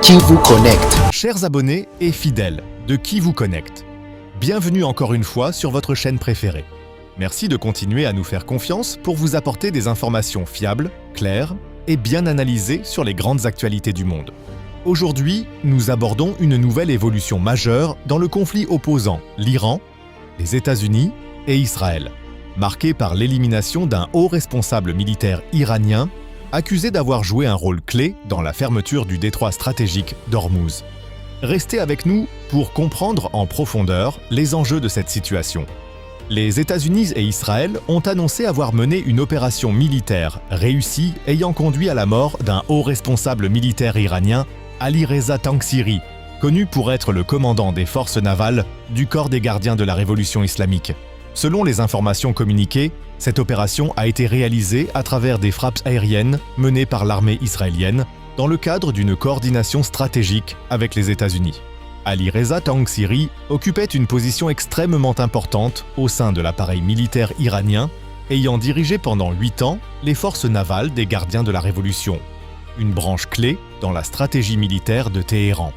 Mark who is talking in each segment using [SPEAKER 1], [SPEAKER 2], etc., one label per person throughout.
[SPEAKER 1] Qui vous connecte?
[SPEAKER 2] Chers abonnés et fidèles de Qui vous connecte, bienvenue encore une fois sur votre chaîne préférée. Merci de continuer à nous faire confiance pour vous apporter des informations fiables, claires et bien analysées sur les grandes actualités du monde. Aujourd'hui, nous abordons une nouvelle évolution majeure dans le conflit opposant l'Iran, les États-Unis et Israël, marqué par l'élimination d'un haut responsable militaire iranien accusé d'avoir joué un rôle clé dans la fermeture du détroit stratégique d'Ormuz. Restez avec nous pour comprendre en profondeur les enjeux de cette situation. Les États-Unis et Israël ont annoncé avoir mené une opération militaire réussie ayant conduit à la mort d'un haut responsable militaire iranien, Ali Reza Tangsiri, connu pour être le commandant des forces navales du corps des gardiens de la révolution islamique. Selon les informations communiquées, cette opération a été réalisée à travers des frappes aériennes menées par l'armée israélienne dans le cadre d'une coordination stratégique avec les États-Unis. Ali Reza Tangsiri occupait une position extrêmement importante au sein de l'appareil militaire iranien, ayant dirigé pendant 8 ans les forces navales des gardiens de la Révolution, une branche clé dans la stratégie militaire de Téhéran.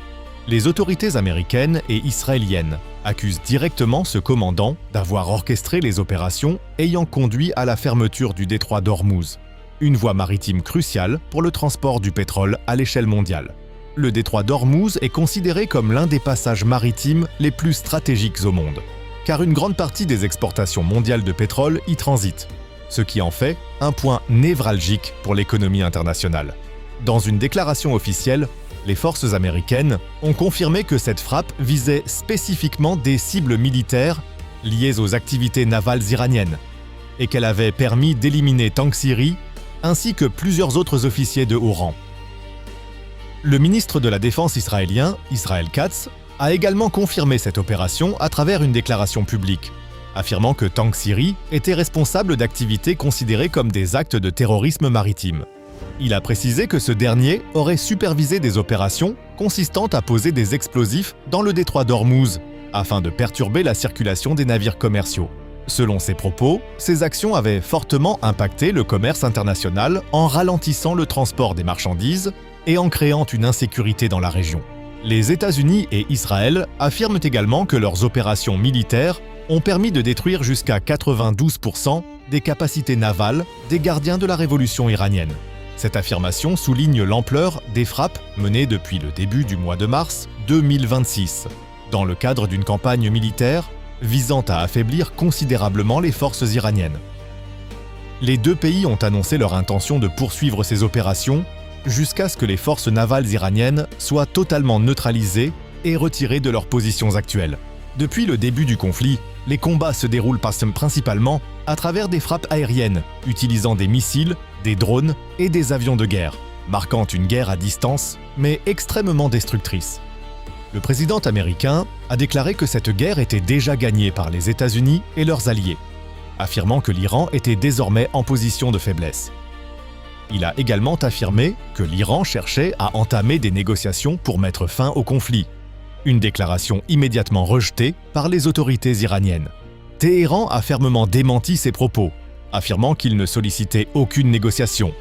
[SPEAKER 2] Les autorités américaines et israéliennes accusent directement ce commandant d'avoir orchestré les opérations ayant conduit à la fermeture du détroit d'Ormuz, une voie maritime cruciale pour le transport du pétrole à l'échelle mondiale. Le détroit d'Ormuz est considéré comme l'un des passages maritimes les plus stratégiques au monde, car une grande partie des exportations mondiales de pétrole y transite, ce qui en fait un point névralgique pour l'économie internationale. Dans une déclaration officielle, les forces américaines ont confirmé que cette frappe visait spécifiquement des cibles militaires liées aux activités navales iraniennes et qu'elle avait permis d'éliminer Tangsiri ainsi que plusieurs autres officiers de haut rang. Le ministre de la Défense israélien, Israel Katz, a également confirmé cette opération à travers une déclaration publique, affirmant que Tangsiri était responsable d'activités considérées comme des actes de terrorisme maritime. Il a précisé que ce dernier aurait supervisé des opérations consistant à poser des explosifs dans le détroit d'Ormuz afin de perturber la circulation des navires commerciaux. Selon ses propos, ces actions avaient fortement impacté le commerce international en ralentissant le transport des marchandises et en créant une insécurité dans la région. Les États-Unis et Israël affirment également que leurs opérations militaires ont permis de détruire jusqu'à 92% des capacités navales des gardiens de la révolution iranienne. Cette affirmation souligne l'ampleur des frappes menées depuis le début du mois de mars 2026, dans le cadre d'une campagne militaire visant à affaiblir considérablement les forces iraniennes. Les deux pays ont annoncé leur intention de poursuivre ces opérations jusqu'à ce que les forces navales iraniennes soient totalement neutralisées et retirées de leurs positions actuelles. Depuis le début du conflit, les combats se déroulent principalement à travers des frappes aériennes, utilisant des missiles, des drones et des avions de guerre, marquant une guerre à distance, mais extrêmement destructrice. Le président américain a déclaré que cette guerre était déjà gagnée par les États-Unis et leurs alliés, affirmant que l'Iran était désormais en position de faiblesse. Il a également affirmé que l'Iran cherchait à entamer des négociations pour mettre fin au conflit, une déclaration immédiatement rejetée par les autorités iraniennes. Téhéran a fermement démenti ces propos, affirmant qu'il ne sollicitait aucune négociation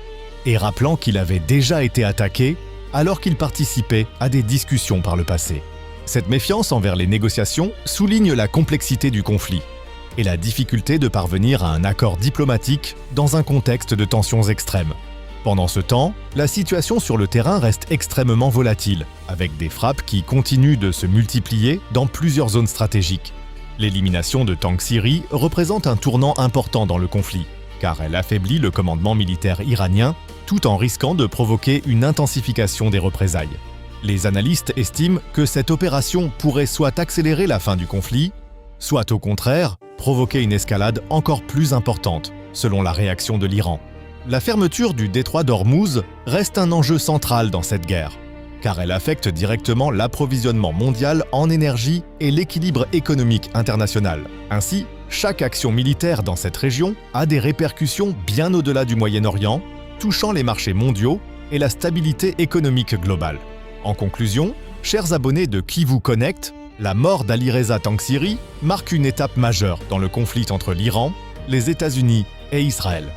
[SPEAKER 2] et rappelant qu'il avait déjà été attaqué alors qu'il participait à des discussions par le passé. Cette méfiance envers les négociations souligne la complexité du conflit et la difficulté de parvenir à un accord diplomatique dans un contexte de tensions extrêmes. Pendant ce temps, la situation sur le terrain reste extrêmement volatile, avec des frappes qui continuent de se multiplier dans plusieurs zones stratégiques. L'élimination de Tangsiri représente un tournant important dans le conflit, car elle affaiblit le commandement militaire iranien tout en risquant de provoquer une intensification des représailles. Les analystes estiment que cette opération pourrait soit accélérer la fin du conflit, soit au contraire provoquer une escalade encore plus importante, selon la réaction de l'Iran. La fermeture du détroit d'Ormuz reste un enjeu central dans cette guerre, car elle affecte directement l'approvisionnement mondial en énergie et l'équilibre économique international. Ainsi, chaque action militaire dans cette région a des répercussions bien au-delà du Moyen-Orient, touchant les marchés mondiaux et la stabilité économique globale. En conclusion, chers abonnés de Qui vous connecte, la mort d'Ali Reza Tangsiri marque une étape majeure dans le conflit entre l'Iran, les États-Unis et Israël.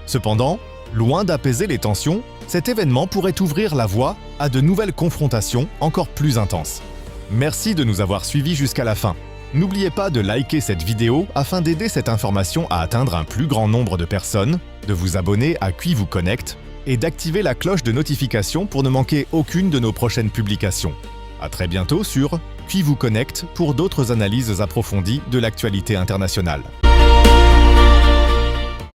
[SPEAKER 2] Cependant, loin d'apaiser les tensions, Cet événement pourrait ouvrir la voie à de nouvelles confrontations encore plus intenses. Merci de nous avoir suivis jusqu'à la fin. N'oubliez pas de liker cette vidéo afin d'aider cette information à atteindre un plus grand nombre de personnes, de vous abonner à Qui vous connecte et d'activer la cloche de notification pour ne manquer aucune de nos prochaines publications. À très bientôt sur Qui vous connecte pour d'autres analyses approfondies de l'actualité internationale.